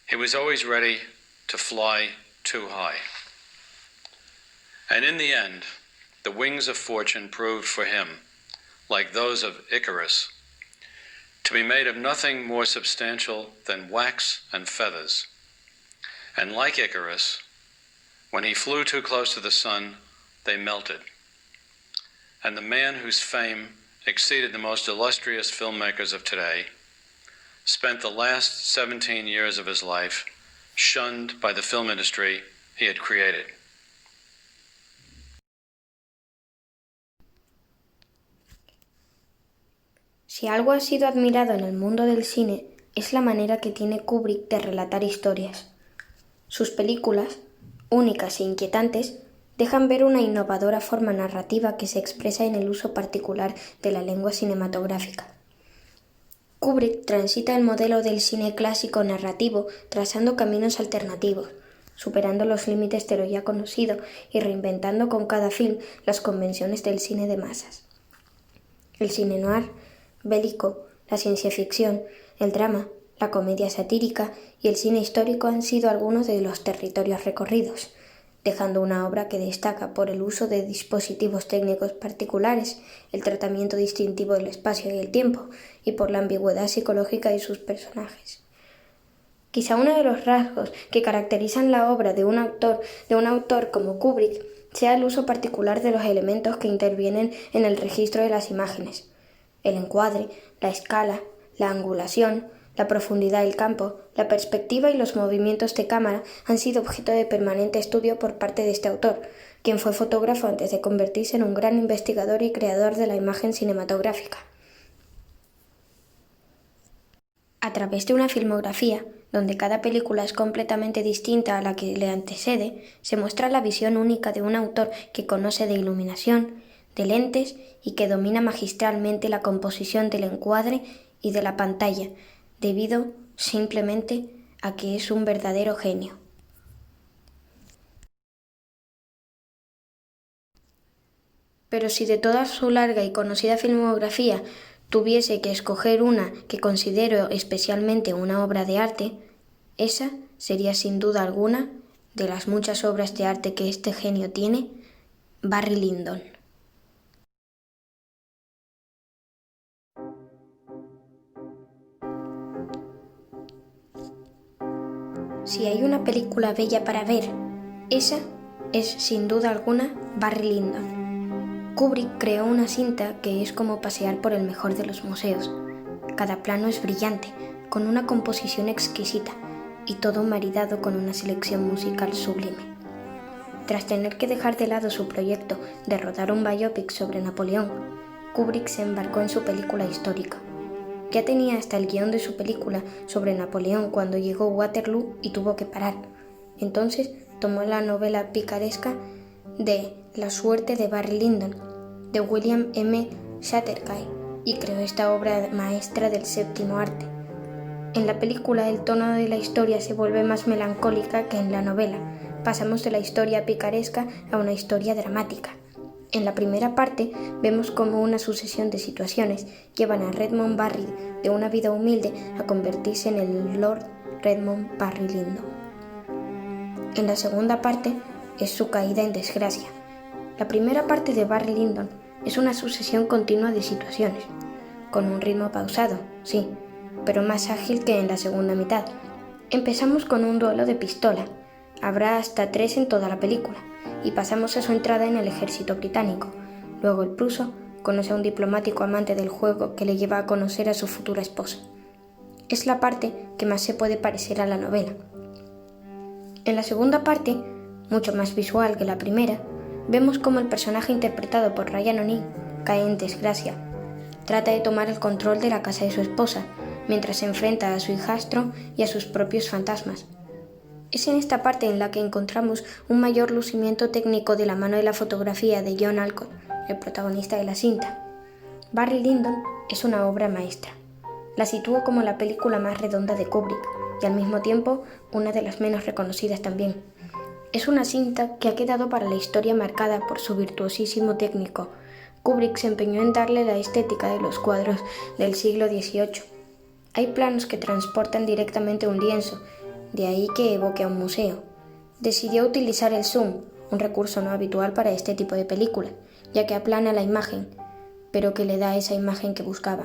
He was always ready to fly too high. And in the end, the wings of fortune proved for him, like those of Icarus, to be made of nothing more substantial than wax and feathers. And like Icarus, when he flew too close to the sun, they melted. And the man whose fame exceeded the most illustrious filmmakers of today spent the last 17 years of his life shunned by the film industry he had created. Si algo ha sido admirado en el mundo del cine es la manera que tiene Kubrick de relatar historias. Sus películas, únicas e inquietantes, dejan ver una innovadora forma narrativa que se expresa en el uso particular de la lengua cinematográfica. Kubrick transita el modelo del cine clásico narrativo trazando caminos alternativos, superando los límites de lo ya conocido y reinventando con cada film las convenciones del cine de masas. El cine noir, bélico, la ciencia ficción, el drama, la comedia satírica y el cine histórico han sido algunos de los territorios recorridos, dejando una obra que destaca por el uso de dispositivos técnicos particulares, el tratamiento distintivo del espacio y el tiempo, y por la ambigüedad psicológica de sus personajes. Quizá uno de los rasgos que caracterizan la obra de un autor como Kubrick sea el uso particular de los elementos que intervienen en el registro de las imágenes. El encuadre, la escala, la angulación, la profundidad del campo, la perspectiva y los movimientos de cámara han sido objeto de permanente estudio por parte de este autor, quien fue fotógrafo antes de convertirse en un gran investigador y creador de la imagen cinematográfica. A través de una filmografía, donde cada película es completamente distinta a la que le antecede, se muestra la visión única de un autor que conoce de iluminación, de lentes y que domina magistralmente la composición del encuadre y de la pantalla, debido simplemente a que es un verdadero genio. Pero si de toda su larga y conocida filmografía tuviese que escoger una que considero especialmente una obra de arte, esa sería sin duda alguna, de las muchas obras de arte que este genio tiene, Barry Lyndon. Si hay una película bella para ver, esa es sin duda alguna Barry Lyndon. Kubrick creó una cinta que es como pasear por el mejor de los museos. Cada plano es brillante, con una composición exquisita y todo maridado con una selección musical sublime. Tras tener que dejar de lado su proyecto de rodar un biopic sobre Napoleón, Kubrick se embarcó en su película histórica. Ya tenía hasta el guión de su película sobre Napoleón cuando llegó Waterloo y tuvo que parar. Entonces tomó la novela picaresca de La suerte de Barry Lyndon, de William M. Shattercairn, y creó esta obra maestra del séptimo arte. En la película el tono de la historia se vuelve más melancólica que en la novela. Pasamos de la historia picaresca a una historia dramática. En la primera parte vemos cómo una sucesión de situaciones llevan a Redmond Barry de una vida humilde a convertirse en el Lord Redmond Barry Lyndon. En la segunda parte es su caída en desgracia. La primera parte de Barry Lyndon es una sucesión continua de situaciones, con un ritmo pausado, sí, pero más ágil que en la segunda mitad. Empezamos con un duelo de pistola. Habrá hasta 3 en toda la película, y pasamos a su entrada en el ejército británico. Luego el pruso conoce a un diplomático amante del juego que le lleva a conocer a su futura esposa. Es la parte que más se puede parecer a la novela. En la segunda parte, mucho más visual que la primera, vemos cómo el personaje interpretado por Ryan O'Neal cae en desgracia. Trata de tomar el control de la casa de su esposa, mientras se enfrenta a su hijastro y a sus propios fantasmas. Es en esta parte en la que encontramos un mayor lucimiento técnico de la mano de la fotografía de John Alcott, el protagonista de la cinta. Barry Lyndon es una obra maestra. La sitúo como la película más redonda de Kubrick y al mismo tiempo una de las menos reconocidas también. Es una cinta que ha quedado para la historia marcada por su virtuosísimo técnico. Kubrick se empeñó en darle la estética de los cuadros del siglo XVIII. Hay planos que transportan directamente un lienzo de ahí que evoque a un museo. Decidió utilizar el zoom, un recurso no habitual para este tipo de película, ya que aplana la imagen, pero que le da esa imagen que buscaba.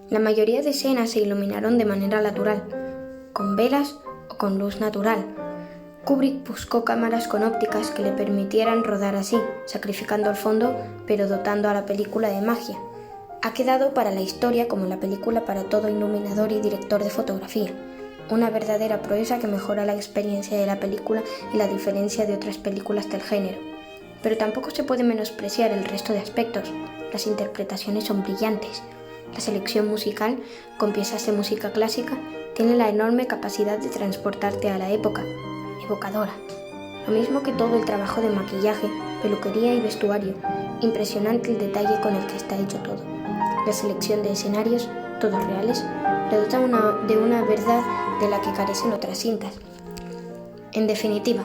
La mayoría de escenas se iluminaron de manera natural, con velas o con luz natural. Kubrick buscó cámaras con ópticas que le permitieran rodar así, sacrificando el fondo, pero dotando a la película de magia. Ha quedado para la historia como la película para todo iluminador y director de fotografía. Una verdadera proeza que mejora la experiencia de la película y la diferencia de otras películas del género. Pero tampoco se puede menospreciar el resto de aspectos. Las interpretaciones son brillantes. La selección musical, con piezas de música clásica, tiene la enorme capacidad de transportarte a la época, evocadora. Lo mismo que todo el trabajo de maquillaje, peluquería y vestuario. Impresionante el detalle con el que está hecho todo. La selección de escenarios, todos reales, le dota de una verdad de la que carecen otras cintas. En definitiva,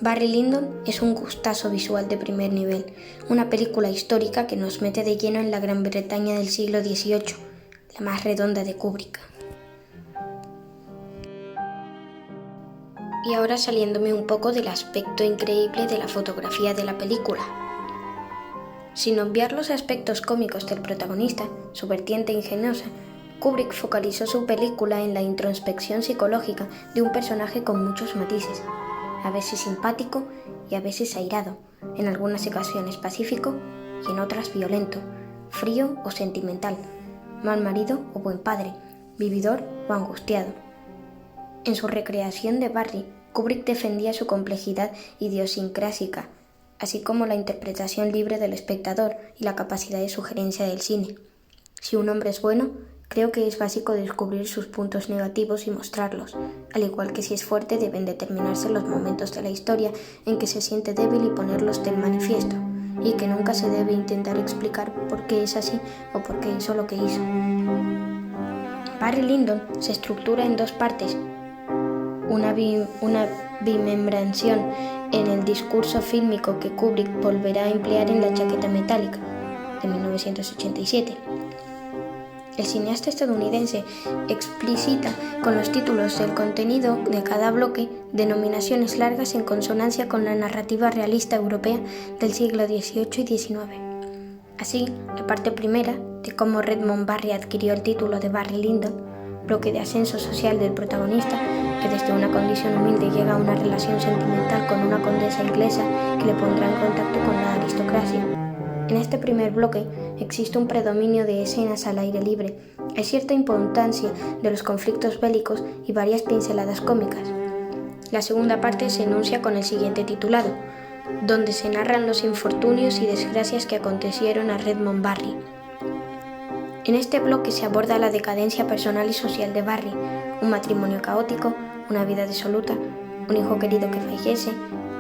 Barry Lyndon es un gustazo visual de primer nivel, una película histórica que nos mete de lleno en la Gran Bretaña del siglo XVIII, la más redonda de Kubrick. Y ahora saliéndome un poco del aspecto increíble de la fotografía de la película. Sin obviar los aspectos cómicos del protagonista, su vertiente ingeniosa, Kubrick focalizó su película en la introspección psicológica de un personaje con muchos matices, a veces simpático y a veces airado, en algunas ocasiones pacífico y en otras violento, frío o sentimental, mal marido o buen padre, vividor o angustiado. En su recreación de Barry, Kubrick defendía su complejidad idiosincrásica, así como la interpretación libre del espectador y la capacidad de sugerencia del cine. Si un hombre es bueno, creo que es básico descubrir sus puntos negativos y mostrarlos. Al igual que si es fuerte, deben determinarse los momentos de la historia en que se siente débil y ponerlos del manifiesto, y que nunca se debe intentar explicar por qué es así o por qué hizo lo que hizo. Barry Lyndon se estructura en dos partes, una bimembración en el discurso fílmico que Kubrick volverá a emplear en La chaqueta metálica, de 1987. El cineasta estadounidense explicita con los títulos del contenido de cada bloque denominaciones largas en consonancia con la narrativa realista europea del siglo XVIII y XIX. Así, la parte primera, de cómo Redmond Barry adquirió el título de Barry Lyndon, bloque de ascenso social del protagonista, que desde una condición humilde llega a una relación sentimental con una condesa inglesa que le pondrá en contacto con la aristocracia. En este primer bloque existe un predominio de escenas al aire libre, hay cierta importancia de los conflictos bélicos y varias pinceladas cómicas. La segunda parte se enuncia con el siguiente titulado, donde se narran los infortunios y desgracias que acontecieron a Redmond Barry. En este bloque se aborda la decadencia personal y social de Barry, un matrimonio caótico, una vida disoluta, un hijo querido que fallece,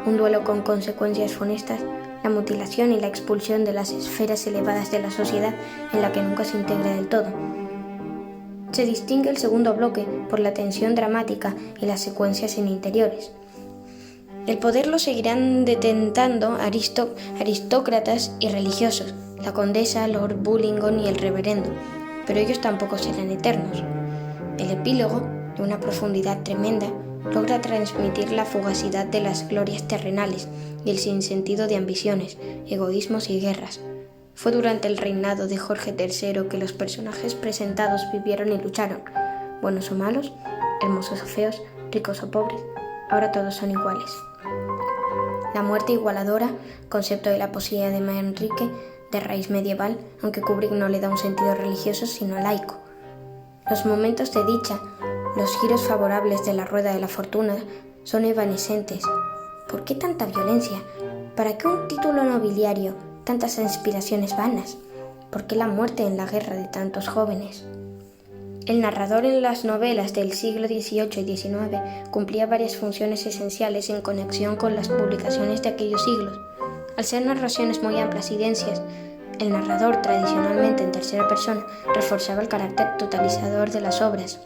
un duelo con consecuencias funestas, la mutilación y la expulsión de las esferas elevadas de la sociedad en la que nunca se integra del todo. Se distingue el segundo bloque por la tensión dramática y las secuencias en interiores. El poder lo seguirán detentando aristócratas y religiosos, la condesa, Lord Bullingdon y el reverendo, pero ellos tampoco serán eternos. El epílogo, de una profundidad tremenda, logra transmitir la fugacidad de las glorias terrenales y el sinsentido de ambiciones, egoísmos y guerras. Fue durante el reinado de Jorge III que los personajes presentados vivieron y lucharon, buenos o malos, hermosos o feos, ricos o pobres, ahora todos son iguales. La muerte igualadora, concepto de la poesía de Manrique, de raíz medieval, aunque Kubrick no le da un sentido religioso sino laico. Los momentos de dicha, los giros favorables de la rueda de la fortuna, son evanescentes. ¿Por qué tanta violencia? ¿Para qué un título nobiliario? ¿Tantas inspiraciones vanas? ¿Por qué la muerte en la guerra de tantos jóvenes? El narrador en las novelas del siglo XVIII y XIX cumplía varias funciones esenciales en conexión con las publicaciones de aquellos siglos. Al ser narraciones muy amplias y densas, el narrador, tradicionalmente en tercera persona, reforzaba el carácter totalizador de las obras.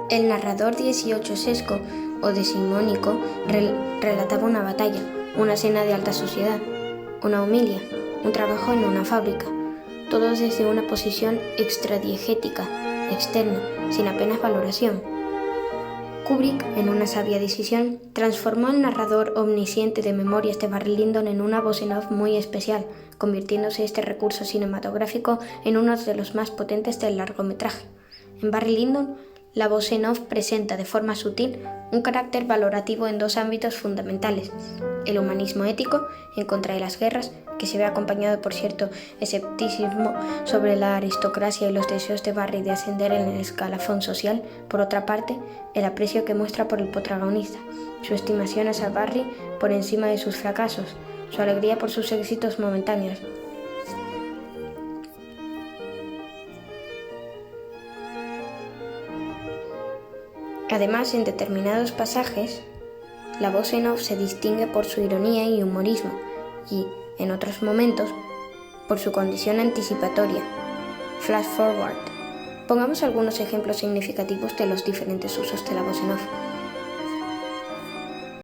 El narrador dieciochesco o decimónico relataba una batalla, una escena de alta sociedad, una homilia, un trabajo en una fábrica, todo desde una posición extradiegética, externa, sin apenas valoración. Kubrick, en una sabia decisión, transformó al narrador omnisciente de Memorias de Barry Lyndon en una voz en off muy especial, convirtiéndose este recurso cinematográfico en uno de los más potentes del largometraje. En Barry Lyndon, la voz en off presenta de forma sutil un carácter valorativo en dos ámbitos fundamentales: el humanismo ético en contra de las guerras, que se ve acompañado por cierto escepticismo sobre la aristocracia y los deseos de Barry de ascender en el escalafón social; por otra parte, el aprecio que muestra por el protagonista, su estimación hacia Barry por encima de sus fracasos, su alegría por sus éxitos momentáneos. Además, en determinados pasajes, la voz en off se distingue por su ironía y humorismo, y, en otros momentos, por su condición anticipatoria. Flash forward. Pongamos algunos ejemplos significativos de los diferentes usos de la voz en off.